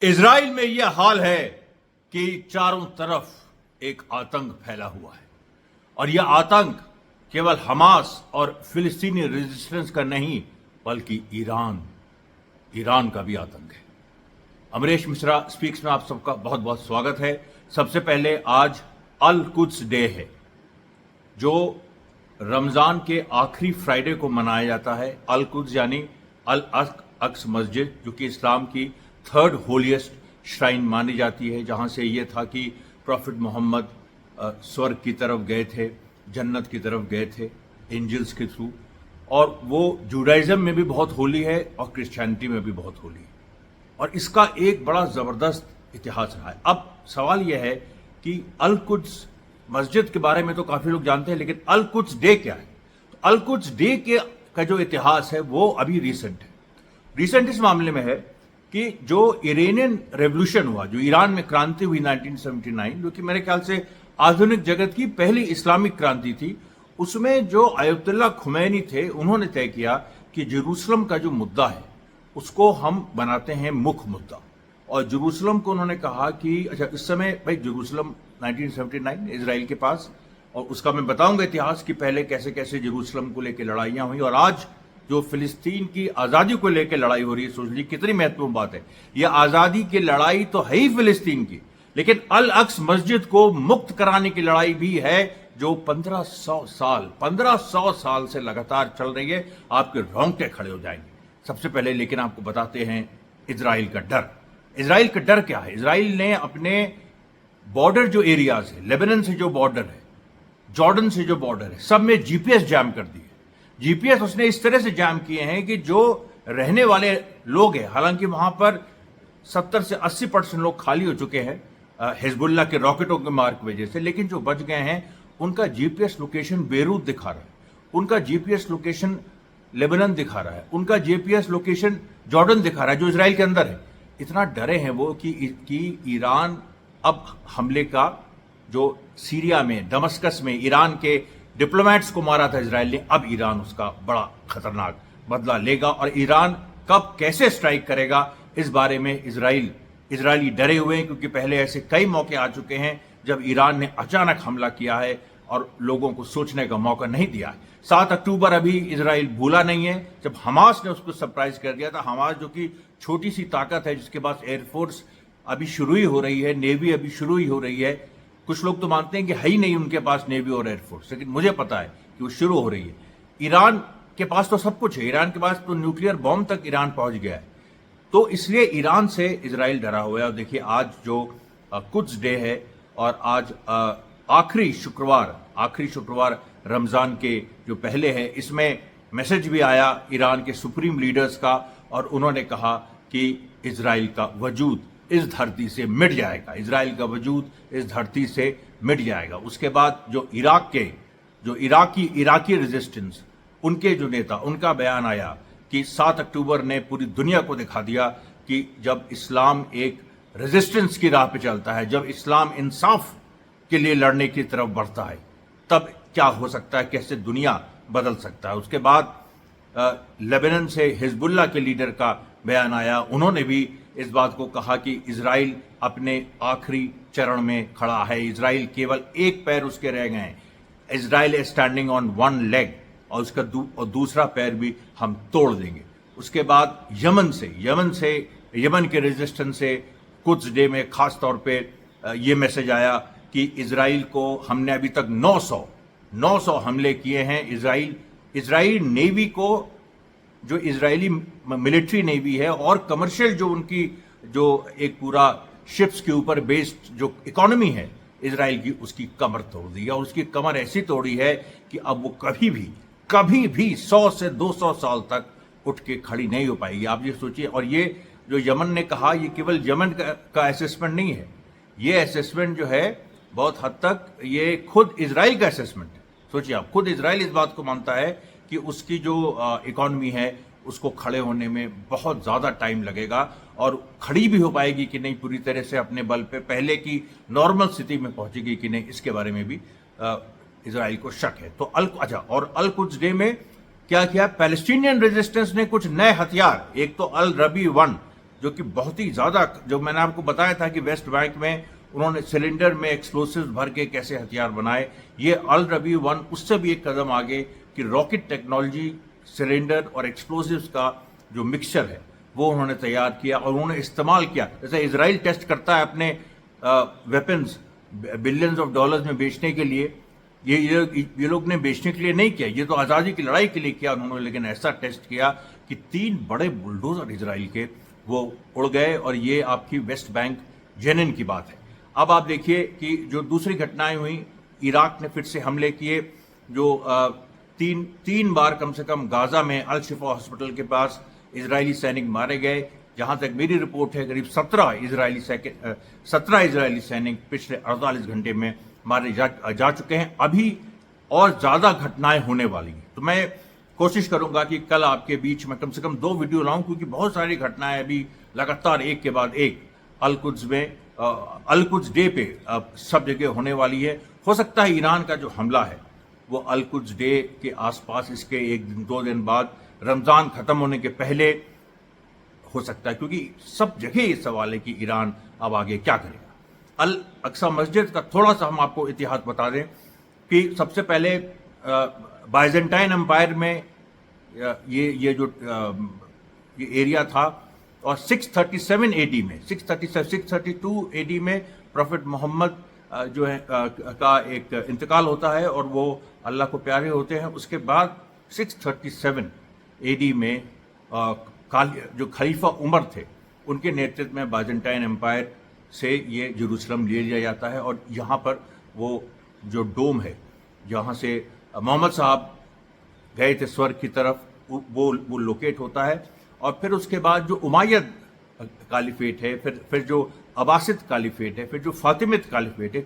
Israel में यह हाल है कि चारों तरफ एक आतंक फैला हुआ है और यह आतंक केवल हमास और फिलिस्तीनी रेजिस्टेंस का नहीं बल्कि ईरान का भी आतंक है। अमरीश मिश्रा स्पीक्स में आप सबका बहुत बहुत स्वागत है। सबसे पहले आज अल कुद्स डे है जो रमजान के आखिरी फ्राइडे को मनाया जाता है। अल कुद्स यानी अल अक्स मस्जिद जो कि इस्लाम की थर्ड होलिएस्ट श्राइन मानी जाती है, जहां से ये था कि प्रॉफिट मोहम्मद स्वर्ग की तरफ गए थे, जन्नत की तरफ गए थे एंजल्स के थ्रू, और वो जुडाइज्म में भी बहुत होली है और क्रिश्चियनिटी में भी बहुत होली है और इसका एक बड़ा जबरदस्त इतिहास रहा है। अब सवाल यह है कि अल कुद्स मस्जिद के बारे में तो काफी लोग जानते हैं, लेकिन अल कुद्स डे क्या है? तो अल कुद्स डे का जो इतिहास है वो अभी रिसेंट है। रिसेंट इस मामले में है कि जो इरानियन रेवोल्यूशन हुआ, जो ईरान में क्रांति हुई 1979, जो कि मेरे ख्याल से आधुनिक जगत की पहली इस्लामिक क्रांति थी, उसमें जो आयतुल्लाह खुमैनी थे उन्होंने तय किया कि जेरूसलम का जो मुद्दा है उसको हम बनाते हैं मुख्य मुद्दा। और जेरूसलम को उन्होंने कहा कि अच्छा, इस समय भाई जेरूसलम 1979 इजराइल के पास, और उसका मैं बताऊंगा इतिहास कि पहले कैसे कैसे जेरूसलम को लेकर लड़ाइयां हुई और आज जो फिलिस्तीन की आजादी को लेकर लड़ाई हो रही है। सोच लीजिए कितनी महत्वपूर्ण बात है। यह आजादी की लड़ाई तो है ही फिलिस्तीन की, लेकिन अल अक्स मस्जिद को मुक्त कराने की लड़ाई भी है जो 1500 साल से लगातार चल रही है। आपके रोंगटे खड़े हो जाएंगे। सबसे पहले लेकिन आपको बताते हैं इजराइल का डर। इजराइल का डर क्या है? इजराइल ने अपने बॉर्डर जो एरियाज है, लेबनान से जो बॉर्डर है, जॉर्डन से जो बॉर्डर है, सब में जीपीएस जैम कर दिए। जीपीएस उसने इस तरह से जैम किए हैं कि जो रहने वाले लोग हैं, हालांकि वहां पर 70 से 80% लोग खाली हो चुके हैं हिजबुल्लाह के रॉकेटों के मार की वजह से, लेकिन जो बच गए हैं उनका जीपीएस लोकेशन बेरूत दिखा रहा है, उनका जीपीएस लोकेशन लेबनान दिखा रहा है, उनका जीपीएस लोकेशन जॉर्डन दिखा रहा है जो इजराइल के अंदर है। इतना डरे हैं वो कि ईरान अब हमले का, जो सीरिया में दमस्कस में ईरान के डिप्लोमेट्स को मारा था इजराइल ने, अब ईरान उसका बड़ा खतरनाक बदला लेगा और ईरान कब कैसे स्ट्राइक करेगा इस बारे में इजरायली डरे हुए हैं, क्योंकि पहले ऐसे कई मौके आ चुके हैं जब ईरान ने अचानक हमला किया है और लोगों को सोचने का मौका नहीं दिया है। 7 अक्टूबर अभी इजराइल भूला नहीं है जब हमास ने उसको सरप्राइज कर दिया था। हमास जो कि छोटी सी ताकत है, जिसके पास एयरफोर्स अभी शुरू ही हो रही है, नेवी अभी शुरू ही हो रही है। कुछ लोग तो मानते हैं कि है ही नहीं उनके पास नेवी और एयरफोर्स, लेकिन मुझे पता है कि वो शुरू हो रही है। ईरान के पास तो सब कुछ है, ईरान के पास तो न्यूक्लियर बॉम्ब तक ईरान पहुंच गया है, तो इसलिए ईरान से इजराइल डरा हुआ है। और देखिए आज जो कुद्स डे है और आज आखिरी शुक्रवार रमजान के जो पहले है, इसमें मैसेज भी आया ईरान के सुप्रीम लीडर्स का और उन्होंने कहा कि इजराइल का वजूद इस धरती से मिट जाएगा, इजराइल का वजूद इस धरती से मिट जाएगा। उसके बाद जो इराकी रेजिस्टेंस, उनके जो नेता, उनका बयान आया कि 7 अक्टूबर ने पूरी दुनिया को दिखा दिया कि जब इस्लाम एक रेजिस्टेंस की राह पे चलता है, जब इस्लाम इंसाफ के लिए लड़ने की तरफ बढ़ता है, तब क्या हो सकता है, कैसे दुनिया बदल सकता है। उसके बाद लेबनान से हिजबुल्लाह के लीडर का बयान आया, उन्होंने भी इस बात को कहा कि इजराइल अपने आखिरी चरण में खड़ा है, इजराइल केवल एक पैर उसके रह गए हैं, Israel is standing on one leg, और उसका दूसरा पैर भी हम तोड़ देंगे। उसके बाद यमन के रेजिस्टेंस से कुछ डे में खास तौर पे ये मैसेज आया कि इजराइल को हमने अभी तक 900 हमले किए हैं। इजराइल नेवी को, जो इजरायली मिलिट्री नेवी है और कमर्शियल जो उनकी जो एक पूरा शिप्स के ऊपर बेस्ड जो इकोनॉमी है इजराइल की, उसकी कमर तोड़ दी है। और उसकी कमर ऐसी तोड़ी है कि अब वो कभी भी 100 से 200 साल तक उठ के खड़ी नहीं हो पाएगी। आप ये सोचिए। और ये जो यमन ने कहा, ये केवल यमन का असेसमेंट नहीं है, ये असेसमेंट जो है बहुत हद तक ये खुद इजराइल का असेसमेंट है। सोचिए आप, खुद इजराइल इस बात को मानता है कि उसकी जो इकोनॉमी है उसको खड़े होने में बहुत ज़्यादा टाइम लगेगा और खड़ी भी हो पाएगी कि नहीं पूरी तरह से अपने बल पे, पहले की नॉर्मल स्थिति में पहुंचेगी कि नहीं, इसके बारे में भी इजराइल को शक है। तो अल कुद्स डे में क्या किया, पैलेस्टीनियन रेजिस्टेंस ने कुछ नए हथियार, एक तो अल रबी 1 जो कि बहुत ही ज़्यादा, जो मैंने आपको बताया था कि वेस्ट बैंक में उन्होंने सिलेंडर में एक्सप्लोसिव्स भर के कैसे हथियार बनाए, ये अल रबी 1 उससे भी एक कदम आगे कि रॉकेट टेक्नोलॉजी, सिलेंडर और एक्सप्लोसिव्स का जो मिक्सचर है वो उन्होंने तैयार किया और उन्होंने इस्तेमाल किया। जैसे इजराइल टेस्ट करता है अपने वेपन्स बिलियंस ऑफ डॉलर्स में बेचने के लिए, ये लोग ने बेचने के लिए नहीं किया, ये तो आज़ादी की लड़ाई के लिए किया उन्होंने, लेकिन ऐसा टेस्ट किया कि 3 बड़े बुलडोजर इजराइल के वो उड़ गए। और ये आपकी वेस्ट बैंक जेनिन की बात है। अब आप देखिए कि जो दूसरी घटनाएं हुई, इराक ने फिर से हमले किए, जो तीन बार कम से कम गाजा में अल शिफा हॉस्पिटल के पास इजरायली सैनिक मारे गए। जहां तक मेरी रिपोर्ट है, करीब 17 इजरायली सैनिक पिछले 48 घंटे में मारे जा चुके हैं। अभी और ज्यादा घटनाएं होने वाली हैं, तो मैं कोशिश करूंगा कि कल आपके बीच में कम से कम 2 वीडियो लाऊं, क्योंकि बहुत सारी घटनाएं अभी लगातार एक के बाद एक अल-कुद्स में अल-कुद्स डे पे सब जगह होने वाली है। हो सकता है ईरान का जो हमला है वो अल-कुद्स डे के आसपास, इसके 1-2 दिन बाद, रमजान खत्म होने के पहले हो सकता है, क्योंकि सब जगह ये सवाल है कि ईरान अब आगे क्या करेगा। अल अक्सा मस्जिद का थोड़ा सा हम आपको इतिहास बता दें कि सबसे पहले बाइजेंटाइन एम्पायर में ये एरिया था, और 637 एडी में 632 एडी में प्रोफेट मोहम्मद जो है का एक इंतकाल होता है और वो अल्लाह को प्यारे होते हैं। उसके बाद 637 एडी में जो खलीफा उमर थे उनके नेतृत्व में बाइजेंटाइन एम्पायर से ये जेरूसलम ले लिया जाता है, और यहाँ पर वो जो डोम है जहाँ से मोहम्मद साहब गए थे स्वर्ग की तरफ, वो लोकेट होता है। और फिर उसके बाद जो उमायद कालिफेट है, फिर जो अब्बासिद कालिफेट है, फिर जो फातिमिद कालिफेट है,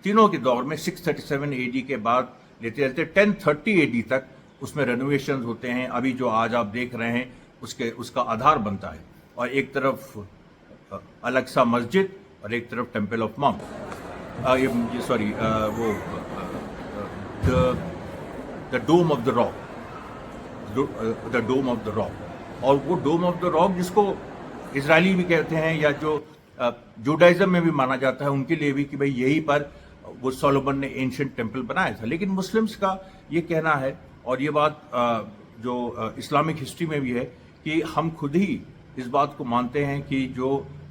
तीनों के दौर में 637 एडी के बाद लेते लेते 1030 एडी तक उसमें रेनोवेशन होते हैं। अभी जो आज आप देख रहे हैं उसका आधार बनता है, और एक तरफ अल-अक्सा मस्जिद और एक तरफ temple of mount, the dome of the rock, the dome of the rock. और वो डोम ऑफ द रॉक जिसको इजरायली भी कहते हैं, या जो जुडाइज्म में भी माना जाता है उनके लिए भी, कि भाई यहीं पर वो सोलोमन ने एंशिएंट टेम्पल बनाया था। लेकिन मुस्लिम्स का ये कहना है, और ये बात जो इस्लामिक हिस्ट्री में भी है, कि हम खुद ही इस बात को मानते हैं कि जो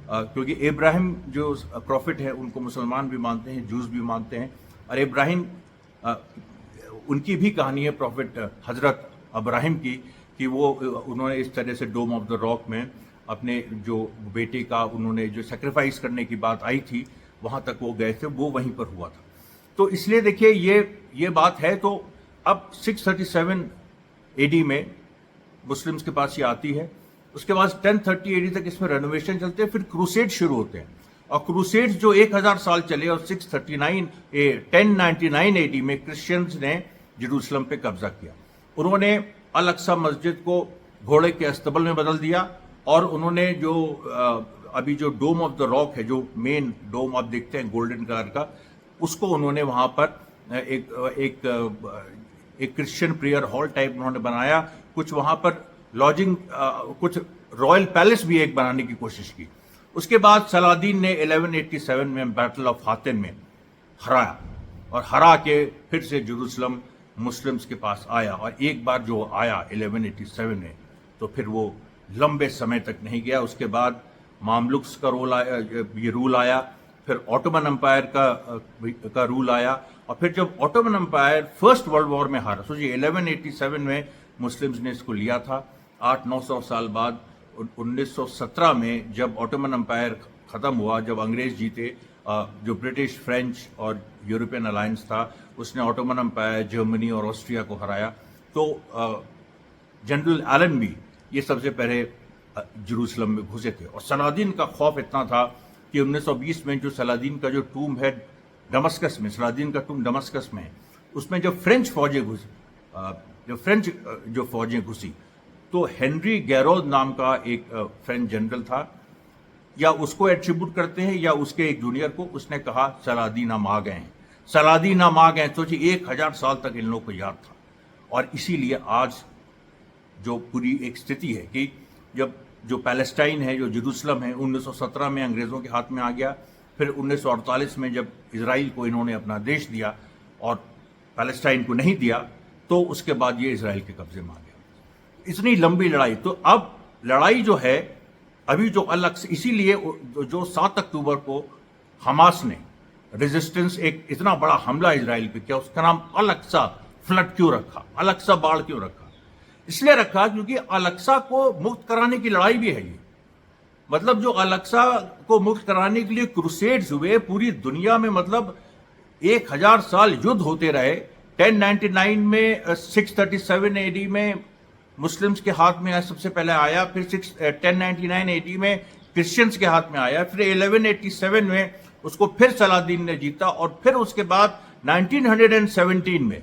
क्योंकि इब्राहिम जो प्रॉफिट है उनको मुसलमान भी मानते हैं, जूस भी मानते हैं, और इब्राहिम उनकी भी कहानी है प्रॉफिट हजरत इब्राहिम की, कि वो उन्होंने इस तरह से डोम ऑफ द रॉक में अपने जो बेटे का उन्होंने जो सेक्रीफाइस करने की बात आई थी वहाँ तक वो गए थे, वो वहीं पर हुआ था। तो इसलिए देखिए ये बात है। तो अब 637 एडी में मुस्लिम्स के पास ये आती है, उसके बाद 1030 एडी तक इसमें रेनोवेशन चलते हैं, फिर क्रूसेड शुरू होते हैं, और क्रूसेड्स जो 1000 साल चले, और 1099 एडी में क्रिश्चियंस ने जेरूसलम पे कब्जा किया। उन्होंने अल-अक्सा मस्जिद को घोड़े के अस्तबल में बदल दिया, और उन्होंने जो अभी जो डोम ऑफ द रॉक है, जो मेन डोम आप देखते हैं गोल्डन कलर का, उसको उन्होंने वहां पर एक क्रिश्चियन प्रेयर हॉल टाइप उन्होंने बनाया। कुछ वहां पर लॉजिंग, कुछ रॉयल पैलेस भी एक बनाने की कोशिश की। उसके बाद सलादीन ने 1187 में बैटल ऑफ हातिन में हराया, और हरा के फिर से जेरूसलम मुस्लिम्स के पास आया। और एक बार जो आया 1187 में, तो फिर वो लंबे समय तक नहीं गया। उसके बाद मामलुक्स का रूल आया, फिर ऑटोमन एम्पायर का रूल आया, और फिर जब Ottoman Empire First World War में हारा, सोचिए 1187 में मुस्लिम्स ने इसको लिया था, 800-900 साल बाद 1917 में जब ऑटोमन एम्पायर खत्म हुआ, जब अंग्रेज जीते, जो ब्रिटिश, फ्रेंच और यूरोपियन अलायंस था, उसने ऑटोमन एम्पायर, जर्मनी और ऑस्ट्रिया को हराया। तो जनरल एलन भी ये सबसे पहले जेरूसलम में घुसे थे। और सलादीन का खौफ इतना था कि 1920 में जो सलादीन का जो टूम है दमस्कस में, सलादीन का टूम दमस्कस में, उसमें जब फ्रेंच फौजें घुसी, तो हेनरी गैरोद नाम का एक फ्रेंच जनरल था, या उसको एट्रीब्यूट करते हैं या उसके एक जूनियर को, उसने कहा सलादीन हम आ गए हैं, सलादीन हम आ गए। सोचिए 1000 साल तक इन लोगों को याद था। और इसीलिए आज जो पूरी एक स्थिति है कि जब जो पैलेस्टाइन है, जो जेरूसलम है, 1917 में अंग्रेज़ों के हाथ में आ गया। फिर 1948 में जब इजराइल को इन्होंने अपना देश दिया और पैलेस्टाइन को नहीं दिया, तो उसके बाद ये इजराइल के कब्जे में आ गया। इतनी लंबी लड़ाई, तो अब लड़ाई जो है अभी जो अलग से, इसीलिए जो 7 अक्टूबर को हमास ने रेजिस्टेंस, एक इतना बड़ा हमला इजराइल पे किया, उसका नाम अल अक्सा फ्लड क्यों रखा, अल अक्सा बाढ़ क्यों रखा? इसलिए रखा क्योंकि अल अक्सा को मुक्त कराने की लड़ाई भी है ये। मतलब जो अल अक्सा को मुक्त कराने के लिए क्रूसेड्स हुए पूरी दुनिया में, मतलब 1000 साल युद्ध होते रहे। 1099 में 637 एडी में मुस्लिम्स के हाथ में सबसे पहले आया, फिर 1099 एडी में क्रिश्चियंस के हाथ में आया, फिर 1187 में उसको फिर सलादीन ने जीता, और फिर उसके बाद 1917 में,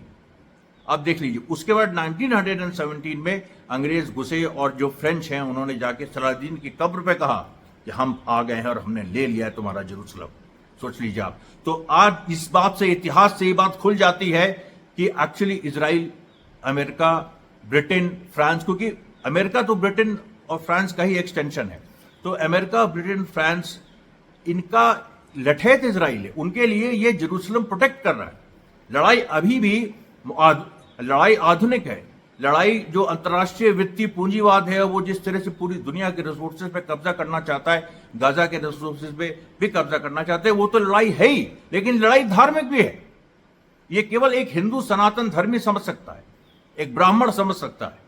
आप देख लीजिए, उसके बाद 1917 में अंग्रेज घुसे और जो फ्रेंच हैं उन्होंने जाके सलादीन की कब्र पे कहा कि हम आ गए हैं और हमने ले लिया है तुम्हारा जेरूसलम। सोच लीजिए आप। तो आज इस बात से, इतिहास से ये बात खुल जाती है कि actually Israel, America, Britain, France, क्योंकि अमेरिका तो ब्रिटेन और फ्रांस का ही एक्सटेंशन है, तो अमेरिका, ब्रिटेन, फ्रांस, इनका लठैत इजराइल है, उनके लिए ये जेरूसलम प्रोटेक्ट कर रहा है। लड़ाई अभी भी लड़ाई आधुनिक है। लड़ाई जो अंतर्राष्ट्रीय वित्तीय पूंजीवाद है, वो जिस तरह से पूरी दुनिया के रिसोर्सेज पे कब्जा करना चाहता है, गाजा के रिसोर्सेज पे भी कब्जा करना चाहते हैं, वो तो लड़ाई है ही, लेकिन लड़ाई धार्मिक भी है। ये केवल एक हिंदू सनातन धर्मी समझ सकता है, एक ब्राह्मण समझ सकता है।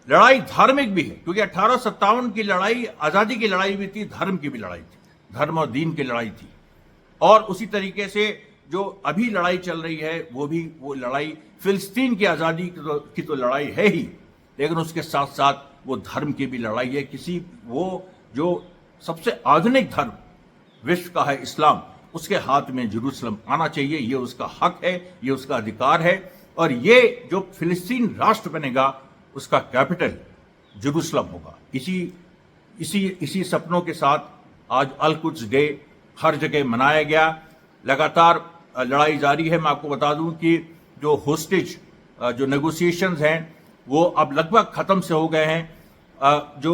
लड़ाई धार्मिक भी है, क्योंकि 1857 की लड़ाई आजादी की लड़ाई भी थी, धर्म की भी लड़ाई थी, धर्म और दीन की लड़ाई थी। और उसी तरीके से जो अभी लड़ाई चल रही है, वो लड़ाई फिलिस्तीन की आजादी की तो लड़ाई है ही, लेकिन उसके साथ साथ वो धर्म की भी लड़ाई है। वो जो सबसे आधुनिक धर्म विश्व का है, इस्लाम, उसके हाथ में जेरूसलम आना चाहिए। ये उसका हक है, ये उसका अधिकार है, और ये जो फिलिस्तीन राष्ट्र बनेगा उसका कैपिटल जेरूसलम होगा। इसी सपनों के साथ आज अल कुद्स डे हर जगह मनाया गया। लगातार लड़ाई जारी है। मैं आपको बता दूं कि जो होस्टेज, जो नेगोशिएशंस हैं, वो अब लगभग खत्म से हो गए हैं। जो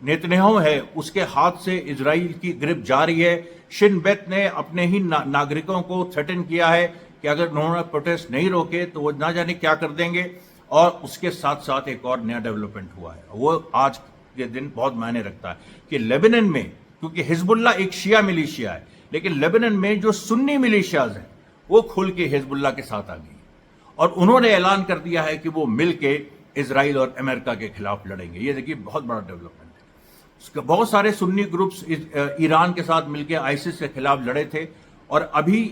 नेतन्याहू है उसके हाथ से इजराइल की ग्रिप जा रही है। शिन बेत ने अपने ही नागरिकों को थ्रेटन किया है कि अगर उन्होंने प्रोटेस्ट नहीं रोके तो वो ना जाने क्या कर देंगे। और उसके साथ साथ एक और नया डेवलपमेंट हुआ है, वो आज के दिन बहुत मायने रखता है कि लेबनान में, क्योंकि हिजबुल्लाह एक शिया मिलिशिया है, लेकिन लेबनान में जो सुन्नी मिलिशियाज हैं वो खुल के हिजबुल्लाह के साथ आ गई, और उन्होंने ऐलान कर दिया है कि वो मिलके इजराइल और अमेरिका के खिलाफ लड़ेंगे। ये देखिए बहुत बड़ा डेवलपमेंट है। उसके बहुत सारे सुन्नी ग्रुप्स ईरान के साथ मिलके आईसिस के खिलाफ लड़े थे, और अभी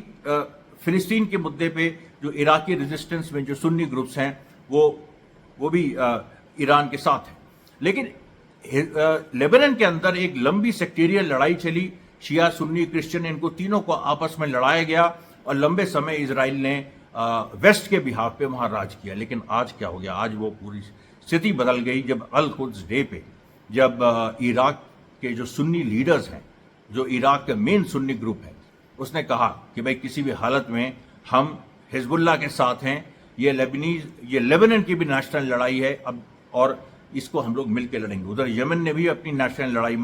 फिलिस्तीन के मुद्दे पे जो इराकी रेजिस्टेंस में जो सुन्नी ग्रुप्स हैं वो भी ईरान के साथ हैं। लेकिन लेबनान के अंदर एक लंबी सेक्टेरियल लड़ाई चली, शिया, सुन्नी, क्रिश्चियन, इनको तीनों को आपस में लड़ाया गया, और लंबे समय इजराइल ने वेस्ट के बिहाफ पे वहां राज किया। लेकिन आज क्या हो गया, आज वो पूरी स्थिति बदल गई जब अल कुद्स डे पे, जब इराक के जो सुन्नी लीडर्स हैं, जो इराक के मेन सुन्नी ग्रुप है, उसने कहा कि भाई किसी भी हालत में हम हिजबुल्लाह के साथ हैं, ये लेबनान की भी नेशनल लड़ाई है अब, और इसको हम लोग मिलकर लड़ेंगे। उधर यमन ने भी अपनी नेशनल लड़ाई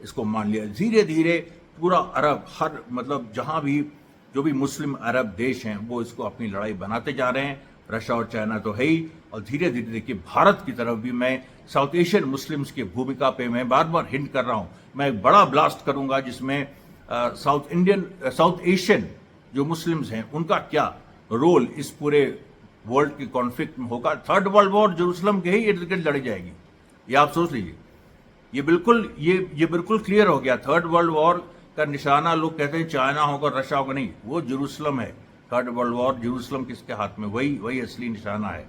इसको मान लिया। धीरे धीरे पूरा अरब, हर मतलब जहां भी जो भी मुस्लिम अरब देश हैं वो इसको अपनी लड़ाई बनाते जा रहे हैं। रशिया और चाइना तो है ही, और धीरे धीरे देखिए भारत की तरफ भी, मैं साउथ एशियन मुस्लिम्स की भूमिका पे मैं बार बार हिंट कर रहा हूं। मैं एक बड़ा ब्लास्ट करूंगा जिसमें साउथ एशियन जो मुस्लिम्स हैं उनका क्या रोल इस पूरे वर्ल्ड के कॉन्फ्लिक्ट में होगा। थर्ड वर्ल्ड वॉर जेरूसलम के ही इर्द गिर्द लड़ी जाएगी, ये आप सोच लीजिए। ये बिल्कुल क्लियर हो गया। थर्ड वर्ल्ड वॉर का निशाना लोग कहते हैं चाइना होगा, रशिया होगा, नहीं, वो जेरूसलम है। थर्ड वर्ल्ड वॉर जेरूसलम किसके हाथ में, वही असली निशाना है।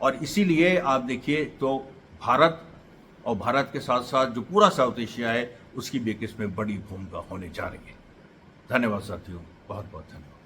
और इसीलिए आप देखिए तो भारत, और भारत के साथ साथ जो पूरा साउथ एशिया है, उसकी भी एक इसमें बड़ी भूमिका होने जा रही है। धन्यवाद साथियों, बहुत बहुत धन्यवाद।